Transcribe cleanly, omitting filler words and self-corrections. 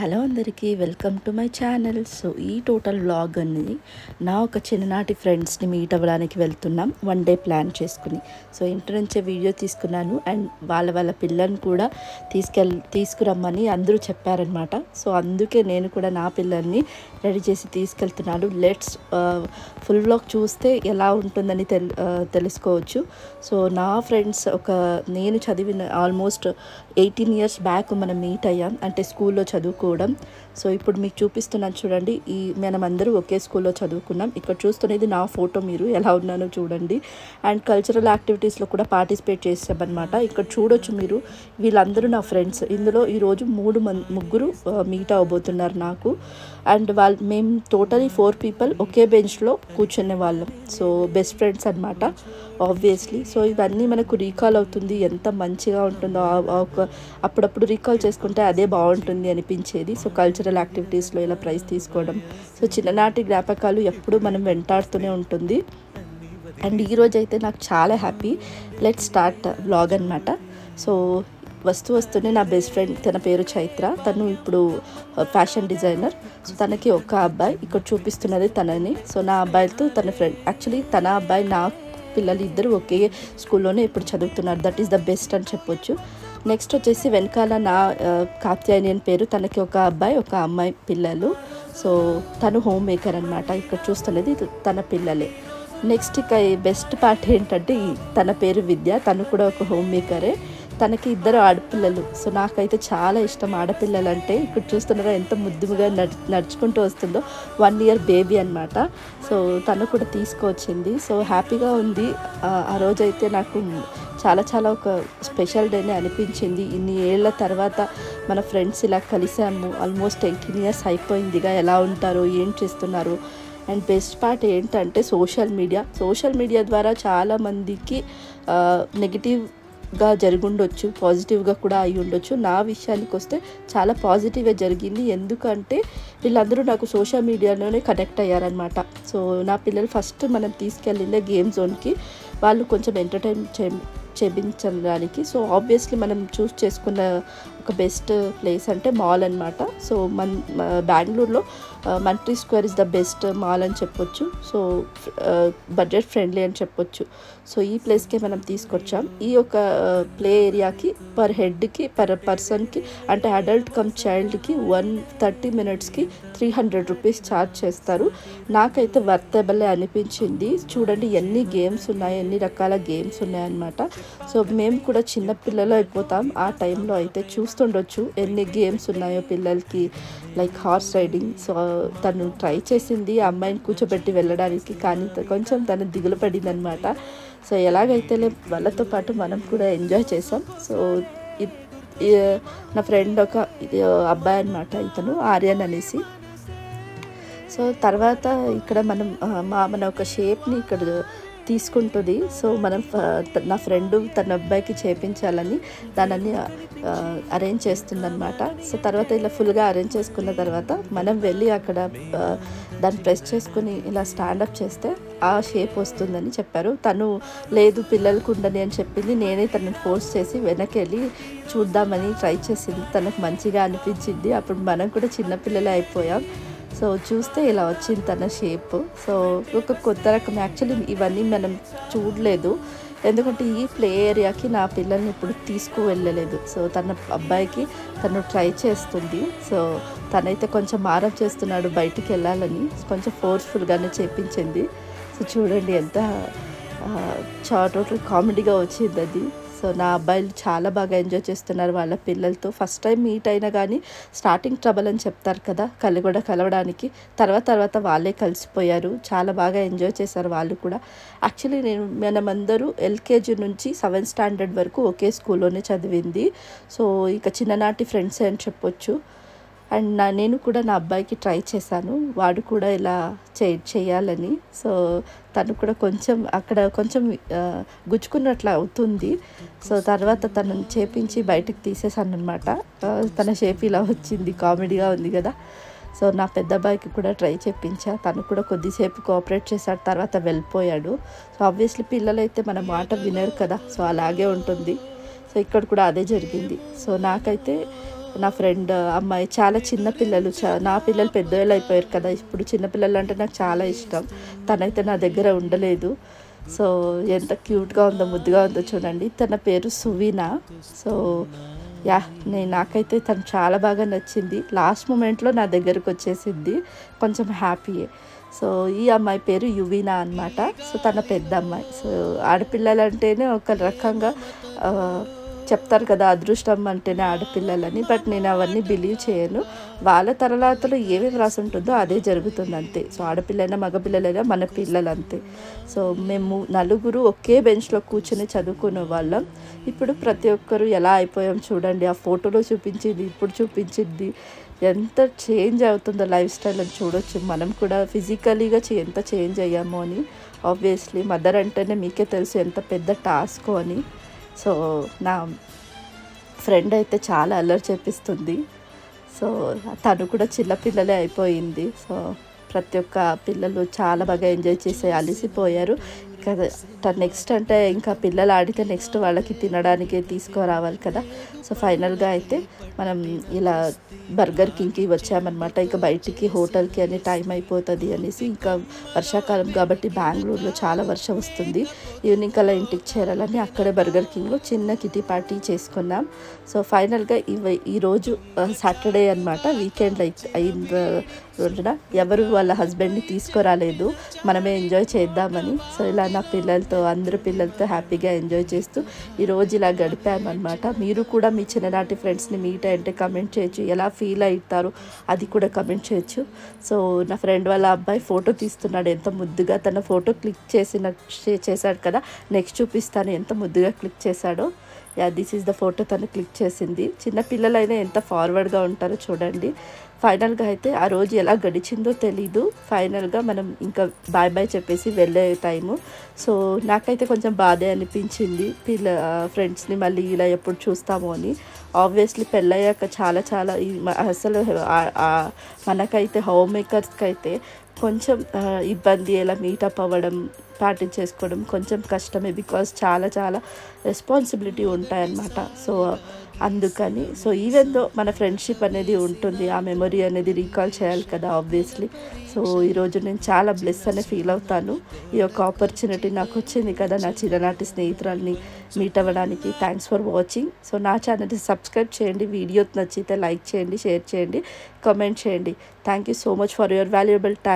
Hello అందరికీ welcome to my channel. So ఈ total vlog అనేది నా ఒక చిన్ననాటి ఫ్రెండ్స్ని మీట్ అవ్వడానికి వెళ్తున్నాం, వన్ డే ప్లాన్ చేసుకుని. సో ఇంటి నుంచే వీడియో తీసుకున్నాను అండ్ వాళ్ళ పిల్లల్ని కూడా తీసుకురమ్మని అందరూ చెప్పారనమాట. సో అందుకే నేను కూడా నా పిల్లల్ని రెడీ చేసి తీసుకెళ్తున్నాను. లెట్స్ ఫుల్ వ్లాగ్ చూస్తే ఎలా ఉంటుందని తెలుసుకోవచ్చు. సో నా ఫ్రెండ్స్ నేను చదివిన ఆల్మోస్ట్ 18 years బ్యాక్ మనం మీట్ అయ్యాం, అంటే స్కూల్లో చదువుకోవడం. సో ఇప్పుడు మీకు చూపిస్తున్నాను చూడండి, మనమందరూ ఒకే స్కూల్లో చదువుకున్నాం. ఇక్కడ చూస్తున్నది నా ఫోటో, మీరు ఎలా ఉన్నానో చూడండి. అండ్ కల్చరల్ యాక్టివిటీస్లో కూడా పార్టిసిపేట్ చేసామన్నమాట. ఇక్కడ చూడొచ్చు మీరు, వీళ్ళందరూ నా ఫ్రెండ్స్. ఇందులో ఈరోజు ముగ్గురు మీట్ అవ్వబోతున్నారు నాకు. అండ్ మేము టోటలీ 4 people ఒకే బెంచ్లో కూర్చునే వాళ్ళం. సో బెస్ట్ ఫ్రెండ్స్ అనమాట ఆబ్వియస్లీ. సో ఇవన్నీ మనకు రీకాల్ అవుతుంది, ఎంత మంచిగా ఉంటుందో అప్పుడప్పుడు రీకాల్ చేసుకుంటే అదే బాగుంటుంది అనిపించేది. సో కల్చరల్ యాక్టివిటీస్లో ఇలా ప్రైజ్ తీసుకోవడం, సో చిన్ననాటి జ్ఞాపకాలు ఎప్పుడు మనం వెంటాడుతూనే ఉంటుంది. అండ్ ఈరోజు అయితే నాకు చాలా హ్యాపీ. లెట్స్ స్టార్ట్ వ్లాగ్ అనమాట. సో వస్తూనే నా బెస్ట్ ఫ్రెండ్, తన పేరు చైత్ర, తను ఇప్పుడు ఫ్యాషన్ డిజైనర్. సో తనకి ఒక అబ్బాయి, ఇక్కడ చూపిస్తున్నది తనని. సో నా అబ్బాయితో తన ఫ్రెండ్, యాక్చువల్లీ తన అబ్బాయి నా పిల్లలు ఇద్దరు ఒకే స్కూల్లోనే ఇప్పుడు చదువుతున్నారు. దట్ ఈస్ ద బెస్ట్ అని చెప్పొచ్చు. నెక్స్ట్ వచ్చేసి వెనకాల నా కాత్యాయని అని పేరు, తనకి ఒక అబ్బాయి ఒక అమ్మాయి పిల్లలు. సో తను హోమ్ మేకర్ అనమాట. ఇక్కడ చూస్తున్నది తన పిల్లలే. నెక్స్ట్ ఇక బెస్ట్ పార్ట్ ఏంటంటే తన పేరు విద్య, తను కూడా ఒక హోమ్ మేకరే. తనకి 2 ఆడపిల్లలు. సో నాకైతే చాలా ఇష్టం ఆడపిల్లలు అంటే. ఇక్కడ చూస్తున్నారా ఎంత ముద్దుగా నడుచుకుంటూ వస్తుందో, 1 year బేబీ అనమాట. సో తను కూడా తీసుకువచ్చింది. సో హ్యాపీగా ఉంది. ఆ రోజైతే నాకు చాలా ఒక స్పెషల్ డేనే అనిపించింది. ఇన్ని ఏళ్ల తర్వాత మన ఫ్రెండ్స్ ఇలా కలిసాము. ఆల్మోస్ట్ 18 years అయిపోయిందిగా. ఎలా ఉంటారో, ఏం చేస్తున్నారు. అండ్ బెస్ట్ పార్ట్ ఏంటంటే సోషల్ మీడియా ద్వారా చాలామందికి నెగిటివ్గా జరుగుండొచ్చు, పాజిటివ్గా కూడా అయి ఉండొచ్చు. నా విషయానికి వస్తే చాలా పాజిటివ్గా జరిగింది. ఎందుకంటే వీళ్ళందరూ నాకు సోషల్ మీడియాలోనే కనెక్ట్ అయ్యారనమాట. సో నా పిల్లలు ఫస్ట్ మనం తీసుకెళ్ళిందే గేమ్ జోన్కి, వాళ్ళు కొంచెం ఎంటర్టైన్ చేయించడానికి. సో ఆబ్వియస్లీ మనం చూస్ చేసుకున్న ఒక బెస్ట్ ప్లేస్ అంటే మాల్ అనమాట. సో బెంగళూరులో Mantri square is the best mall అని చెప్పొచ్చు. సో బడ్జెట్ ఫ్రెండ్లీ అని చెప్పొచ్చు. సో ఈ ప్లేస్కే మనం తీసుకొచ్చాం. ఈ యొక్క ప్లే ఏరియాకి పర్ హెడ్కి పర్సన్కి, అంటే అడల్ట్ కమ్ చైల్డ్కి 130 minutesకి 300 rupees ఛార్జ్ చేస్తారు. నాకైతే వర్తబుల్ అనిపించింది. చూడండి ఎన్ని గేమ్స్ ఉన్నాయి, ఎన్ని రకాల గేమ్స్ ఉన్నాయన్నమాట. సో మేము కూడా చిన్న పిల్లలు అయిపోతాం ఆ టైంలో. అయితే చూస్తుండొచ్చు ఎన్ని గేమ్స్ ఉన్నాయో పిల్లలకి, లైక్ హార్స్ రైడింగ్. సో తను ట్రై చేసింది ఆ అమ్మాయిని కూర్చోబెట్టి వెళ్ళడానికి, కానీ కొంచెం తను దిగులు పడింది అనమాట. సో ఎలాగైతే వాళ్ళతో పాటు మనం కూడా ఎంజాయ్ చేసాం. సో నా ఫ్రెండ్ ఒక అబ్బాయి అనమాట, ఇతను ఆర్యన్ అనేసి. సో తర్వాత ఇక్కడ మన ఒక షేప్ని ఇక్కడ తీసుకుంటుంది. సో మనం నా ఫ్రెండ్ తన అబ్బాయికి చేయించాలని దాన్ని అరేంజ్ చేస్తుందన్నమాట. సో తర్వాత ఇలా ఫుల్గా అరేంజ్ చేసుకున్న తర్వాత మనం వెళ్ళి అక్కడ దాన్ని ప్రెస్ చేసుకుని ఇలా స్టాండప్ చేస్తే ఆ షేప్ వస్తుందని చెప్పారు. తను లేదు పిల్లలకు ఉండని అని చెప్పింది. నేనే తనని ఫోర్స్ చేసి వెనక్కి వెళ్ళి చూద్దామని ట్రై చేసింది. తనకు మంచిగా అనిపించింది. అప్పుడు మనం కూడా చిన్నపిల్లలే అయిపోయాం. సో చూస్తే ఇలా వచ్చింది తన షేప్. సో ఒక కొత్త రకం. యాక్చువల్లీ ఇవన్నీ మనం చూడలేదు, ఎందుకంటే ఈ ప్లే ఏరియాకి నా పిల్లల్ని ఇప్పుడు తీసుకువెళ్ళలేదు. సో తన అబ్బాయికి తను ట్రై చేస్తుంది. సో తనైతే కొంచెం మారం చేస్తున్నాడు బయటికి వెళ్ళాలని, కొంచెం ఫోర్స్ఫుల్గానే చేయించింది. సో చూడండి ఎంత టోటల్ కామెడీగా వచ్చింది అది. సో నా అబ్బాయిలు చాలా బాగా ఎంజాయ్ చేస్తున్నారు వాళ్ళ పిల్లలతో. ఫస్ట్ టైం మీట్ అయినా కానీ స్టార్టింగ్ ట్రబుల్ అని చెప్తారు కదా, కలవడానికి. తర్వాత వాళ్ళే కలిసిపోయారు. చాలా బాగా ఎంజాయ్ చేశారు వాళ్ళు కూడా. యాక్చువల్లీ మనమందరూ LKG నుంచి 7th standard వరకు ఒకే స్కూల్లోనే చదివింది. సో ఇక చిన్ననాటి ఫ్రెండ్సే అని చెప్పొచ్చు. అండ్ నేను కూడా నా అబ్బాయికి ట్రై చేశాను, వాడు కూడా ఇలా చేయాలని. సో తను కూడా అక్కడ కొంచెం గుచ్చుకున్నట్లు అవుతుంది. సో తర్వాత తనను చేపించి బయటకు తీసేసాను అనమాట. తన షేప్ ఇలా వచ్చింది, కామెడీగా ఉంది కదా. సో నా పెద్ద అబ్బాయికి కూడా ట్రై చేయించా, తను కూడా కొద్దిసేపు కోఆపరేట్ చేశాడు, తర్వాత వెళ్ళిపోయాడు. సో ఆబ్వియస్లీ పిల్లలైతే మన మాట వినరు కదా, సో అలాగే ఉంటుంది. సో ఇక్కడ కూడా అదే జరిగింది. సో నాకైతే నా ఫ్రెండ్ అమ్మాయి చాలా చిన్న పిల్లలు, నా పిల్లలు పెద్దవాళ్ళు అయిపోయారు కదా, ఇప్పుడు చిన్నపిల్లలు అంటే నాకు చాలా ఇష్టం. తనైతే నా దగ్గర ఉండలేదు. సో ఎంత క్యూట్గా ఉందో, ముద్దుగా ఉందో చూడండి. తన పేరు సువీనా. సో నాకైతే తను చాలా బాగా నచ్చింది. లాస్ట్ మూమెంట్లో నా దగ్గరకు వచ్చేసింది, కొంచెం హ్యాపీయే. సో ఈ అమ్మాయి పేరు యువీనా అనమాట. సో తన పెద్ద అమ్మాయి. సో ఆడపిల్లలంటేనే ఒక రకంగా చెప్తారు కదా, అదృష్టం అంటేనే ఆడపిల్లలని. బట్ నేను అవన్నీ బిలీవ్ చేయను. వాళ్ళ తలరాతలో ఏమేమి రాసి ఉంటుందో అదే జరుగుతుంది అంతే. సో ఆడపిల్లైనా మగపిల్లలైనా మన పిల్లలు అంతే. సో మేము నలుగురు ఒకే బెంచ్లో కూర్చొని చదువుకునే వాళ్ళం. ఇప్పుడు ప్రతి ఒక్కరు ఎలా అయిపోయాం చూడండి. ఆ ఫోటోలో చూపించింది, ఇప్పుడు చూపించింది, ఎంత చేంజ్ అవుతుందో లైఫ్ స్టైల్ అని చూడొచ్చు. మనం కూడా ఫిజికలీగా ఎంత చేంజ్ అయ్యామో అని. ఆబ్వియస్లీ మదర్ అంటేనే మీకే తెలుసు ఎంత పెద్ద టాస్క్ అని. సో నా ఫ్రెండ్ అయితే చాలా అల్లరి చేపిస్తుంది. సో తను కూడా చిన్నపిల్లలే అయిపోయింది. సో ప్రతి ఒక్క పిల్లలు చాలా బాగా ఎంజాయ్ చేసి అలిసిపోయారు కదా. నెక్స్ట్ అంటే ఇంకా పిల్లలు ఆడితే నెక్స్ట్ వాళ్ళకి తినడానికి తీసుకురావాలి కదా. సో ఫైనల్గా అయితే మనం ఇలా బర్గర్ కింగ్కి వచ్చామన్నమాట. ఇంకా బయటికి హోటల్కి అని టైం అయిపోతుంది అనేసి, ఇంకా వర్షాకాలం కాబట్టి బెంగళూరులో చాలా వర్షం వస్తుంది. ఈవినింగ్ అలా ఇంటికి చేరాలని అక్కడే బర్గర్ కింగ్లో చిన్న కిటీ పార్టీ చేసుకున్నాం. సో ఫైనల్గా ఈరోజు సాటర్డే అనమాట, వీకెండ్ అయిన రోజున ఎవరు వాళ్ళ హస్బెండ్ని తీసుకురాలేదు, మనమే ఎంజాయ్ చేద్దామని. సో ఇలా నా పిల్లలతో, అందరు పిల్లలతో హ్యాపీగా ఎంజాయ్ చేస్తూ ఈరోజు ఇలా గడిపామన్నమాట. మీరు కూడా మీ చిన్ననాటి ఫ్రెండ్స్ని మీట్ అంటే కమెంట్ చేయొచ్చు, ఎలా ఫీల్ అవుతారు అది కూడా కమెంట్ చేయొచ్చు. సో నా ఫ్రెండ్ వాళ్ళ అబ్బాయి ఫోటో తీస్తున్నాడు ఎంత ముద్దుగా. తన ఫోటో క్లిక్ చేశాడు కదా, నెక్స్ట్ చూపిస్తాను ఎంత ముద్దుగా క్లిక్ చేశాడో. దిస్ ఈజ్ ద ఫోటో తను క్లిక్ చేసింది. చిన్న పిల్లలైనా ఎంత ఫార్వర్డ్గా ఉంటారో చూడండి. ఫైనల్గా అయితే ఆ రోజు ఎలా గడిచిందో తెలీదు. ఫైనల్గా మనం ఇంకా బాయ్ బాయ్ చెప్పేసి వెళ్ళే టైము. సో నాకైతే కొంచెం బాధే అనిపించింది, ఫ్రెండ్స్ని మళ్ళీ ఇలా ఎప్పుడు చూస్తామో అని. ఆబ్వియస్లీ పెళ్ళయ్యాక చాలా చాలా అసలు మనకైతే హోమ్ మేకర్స్కి అయితే కొంచెం ఇబ్బంది, ఎలా మీటప్ అవ్వడం, పార్టీ చేసుకోవడం కొంచెం కష్టమే. బికాజ్ చాలా చాలా రెస్పాన్సిబిలిటీ ఉంటాయన్నమాట. సో అందుకని ఈవెన్ దో మన ఫ్రెండ్షిప్ అనేది ఉంటుంది, ఆ మెమొరీ అనేది రీకాల్ చేయాలి కదా ఆబ్వియస్లీ. సో ఈరోజు నేను చాలా బ్లెస్ అనే ఫీల్ అవుతాను. ఈ యొక్క ఆపర్చునిటీ నాకు వచ్చింది కదా నా చిన్ననాటి స్నేహితురాల్ని మీట్ అవ్వడానికి. Thanks for watching. సో నా ఛానల్ని సబ్స్క్రైబ్ చేయండి, వీడియో నచ్చితే లైక్ చేయండి, షేర్ చేయండి, కామెంట్ చేయండి. Thank you so much for your valuable time.